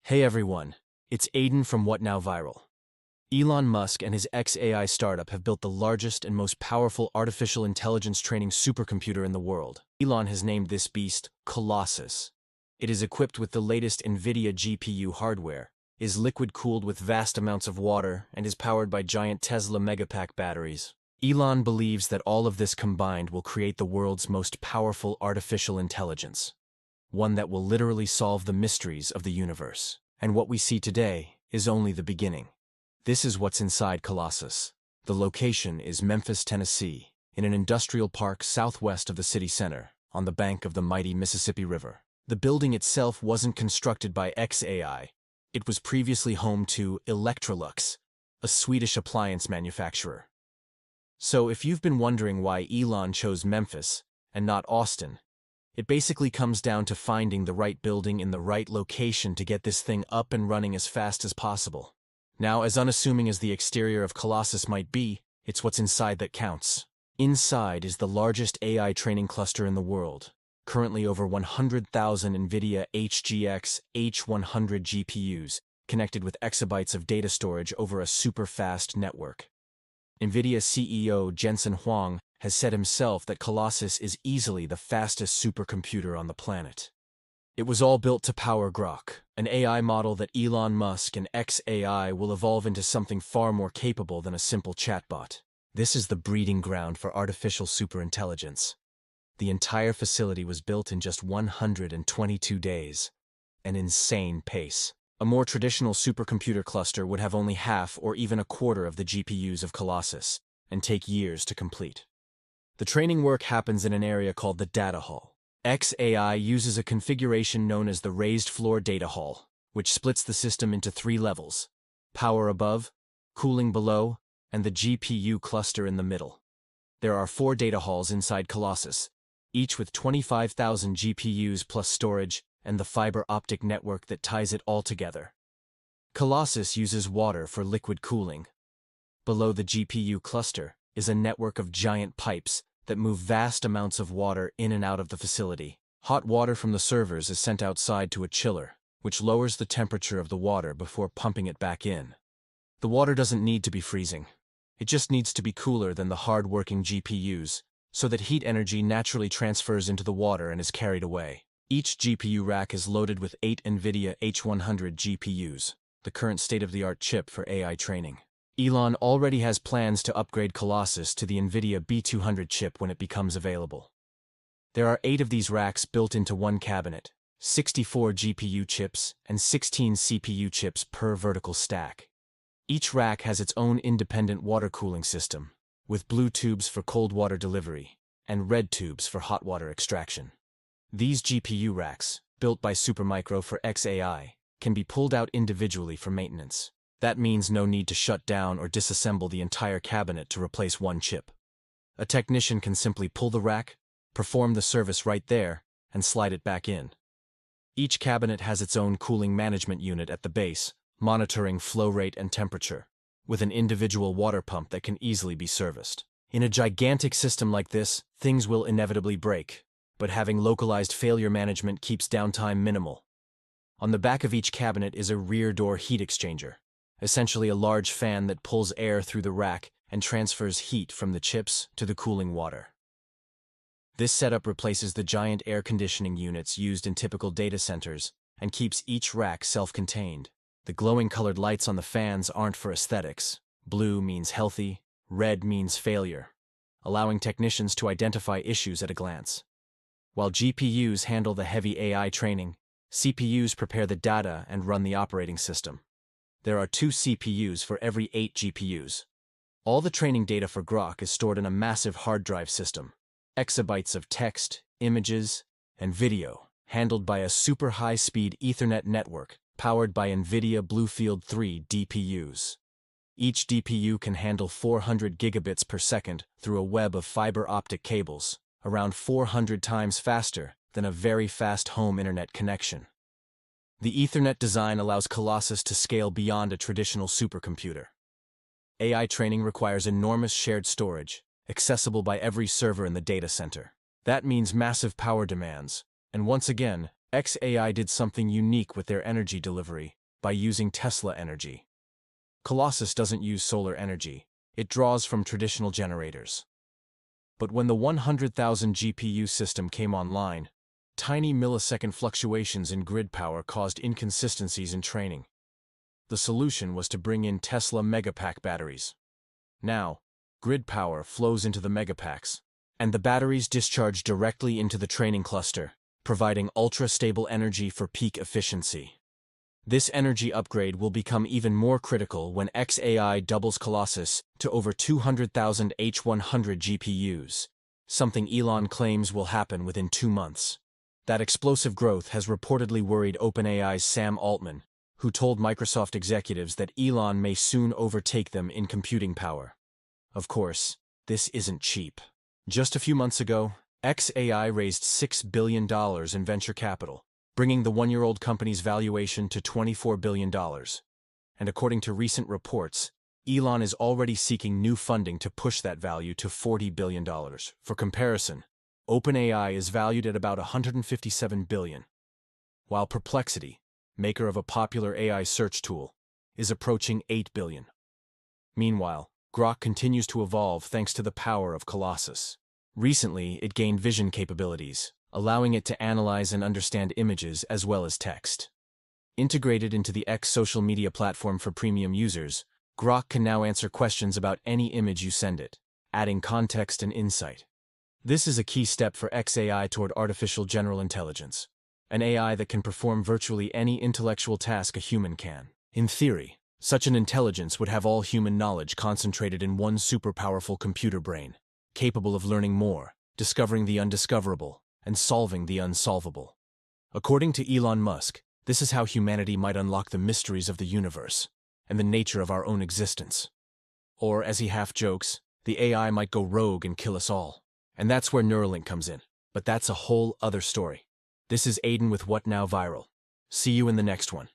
Hey everyone, it's Aiden from What Now Viral. Elon Musk and his XAI startup have built the largest and most powerful artificial intelligence training supercomputer in the world. Elon has named this beast Colossus. It is equipped with the latest NVIDIA GPU hardware, is liquid-cooled with vast amounts of water, and is powered by giant Tesla Megapack batteries. Elon believes that all of this combined will create the world's most powerful artificial intelligence, one that will literally solve the mysteries of the universe. And what we see today is only the beginning. This is what's inside Colossus. The location is Memphis, Tennessee, in an industrial park southwest of the city center, on the bank of the mighty Mississippi River. The building itself wasn't constructed by XAI. It was previously home to Electrolux, a Swedish appliance manufacturer. So if you've been wondering why Elon chose Memphis and not Austin, it basically comes down to finding the right building in the right location to get this thing up and running as fast as possible. Now, as unassuming as the exterior of Colossus might be, it's what's inside that counts. Inside is the largest AI training cluster in the world, currently over 100,000 NVIDIA H100 GPUs, connected with exabytes of data storage over a super-fast network. NVIDIA CEO Jensen Huang has said himself that Colossus is easily the fastest supercomputer on the planet. It was all built to power Grok, an AI model that Elon Musk and XAI will evolve into something far more capable than a simple chatbot. This is the breeding ground for artificial superintelligence. The entire facility was built in just 122 days. An insane pace. A more traditional supercomputer cluster would have only half or even a quarter of the GPUs of Colossus, and take years to complete. The training work happens in an area called the data hall. XAI uses a configuration known as the raised floor data hall, which splits the system into 3 levels: power above, cooling below, and the GPU cluster in the middle. There are 4 data halls inside Colossus, each with 25,000 GPUs plus storage and the fiber optic network that ties it all together. Colossus uses water for liquid cooling. Below the GPU cluster is a network of giant pipes that move vast amounts of water in and out of the facility. Hot water from the servers is sent outside to a chiller, which lowers the temperature of the water before pumping it back in. The water doesn't need to be freezing. It just needs to be cooler than the hard-working GPUs, so that heat energy naturally transfers into the water and is carried away. Each GPU rack is loaded with 8 NVIDIA H100 GPUs, the current state-of-the-art chip for AI training. Elon already has plans to upgrade Colossus to the NVIDIA B200 chip when it becomes available. There are 8 of these racks built into one cabinet, 64 GPU chips and 16 CPU chips per vertical stack. Each rack has its own independent water cooling system, with blue tubes for cold water delivery and red tubes for hot water extraction. These GPU racks, built by Supermicro for XAI, can be pulled out individually for maintenance. That means no need to shut down or disassemble the entire cabinet to replace one chip. A technician can simply pull the rack, perform the service right there, and slide it back in. Each cabinet has its own cooling management unit at the base, monitoring flow rate and temperature, with an individual water pump that can easily be serviced. In a gigantic system like this, things will inevitably break, but having localized failure management keeps downtime minimal. On the back of each cabinet is a rear door heat exchanger, essentially a large fan that pulls air through the rack and transfers heat from the chips to the cooling water. This setup replaces the giant air conditioning units used in typical data centers and keeps each rack self-contained. The glowing colored lights on the fans aren't for aesthetics. Blue means healthy, red means failure, allowing technicians to identify issues at a glance. While GPUs handle the heavy AI training, CPUs prepare the data and run the operating system. There are 2 CPUs for every 8 GPUs. All the training data for Grok is stored in a massive hard drive system. Exabytes of text, images, and video, handled by a super high-speed Ethernet network powered by NVIDIA BlueField 3 DPUs. Each DPU can handle 400 gigabits per second through a web of fiber optic cables, around 400 times faster than a very fast home internet connection. The Ethernet design allows Colossus to scale beyond a traditional supercomputer. AI training requires enormous shared storage, accessible by every server in the data center. That means massive power demands, and once again, xAI did something unique with their energy delivery by using Tesla energy. Colossus doesn't use solar energy. It draws from traditional generators. But when the 100,000 GPU system came online, tiny millisecond fluctuations in grid power caused inconsistencies in training. The solution was to bring in Tesla Megapack batteries. Now, grid power flows into the Megapacks, and the batteries discharge directly into the training cluster, providing ultra-stable energy for peak efficiency. This energy upgrade will become even more critical when xAI doubles Colossus to over 200,000 H100 GPUs, something Elon claims will happen within 2 months. That explosive growth has reportedly worried OpenAI's Sam Altman, who told Microsoft executives that Elon may soon overtake them in computing power. Of course, this isn't cheap. Just a few months ago, xAI raised $6 billion in venture capital, bringing the one-year-old company's valuation to $24 billion. And according to recent reports, Elon is already seeking new funding to push that value to $40 billion. For comparison, OpenAI is valued at about $157 billion, while Perplexity, maker of a popular AI search tool, is approaching $8 billion. Meanwhile, Grok continues to evolve thanks to the power of Colossus. Recently, it gained vision capabilities, allowing it to analyze and understand images as well as text. Integrated into the X social media platform for premium users, Grok can now answer questions about any image you send it, adding context and insight. This is a key step for xAI toward artificial general intelligence, an AI that can perform virtually any intellectual task a human can. In theory, such an intelligence would have all human knowledge concentrated in one super-powerful computer brain, capable of learning more, discovering the undiscoverable, and solving the unsolvable. According to Elon Musk, this is how humanity might unlock the mysteries of the universe and the nature of our own existence. Or, as he half jokes, the AI might go rogue and kill us all. And that's where Neuralink comes in. But that's a whole other story. This is Aiden with What Now Viral. See you in the next one.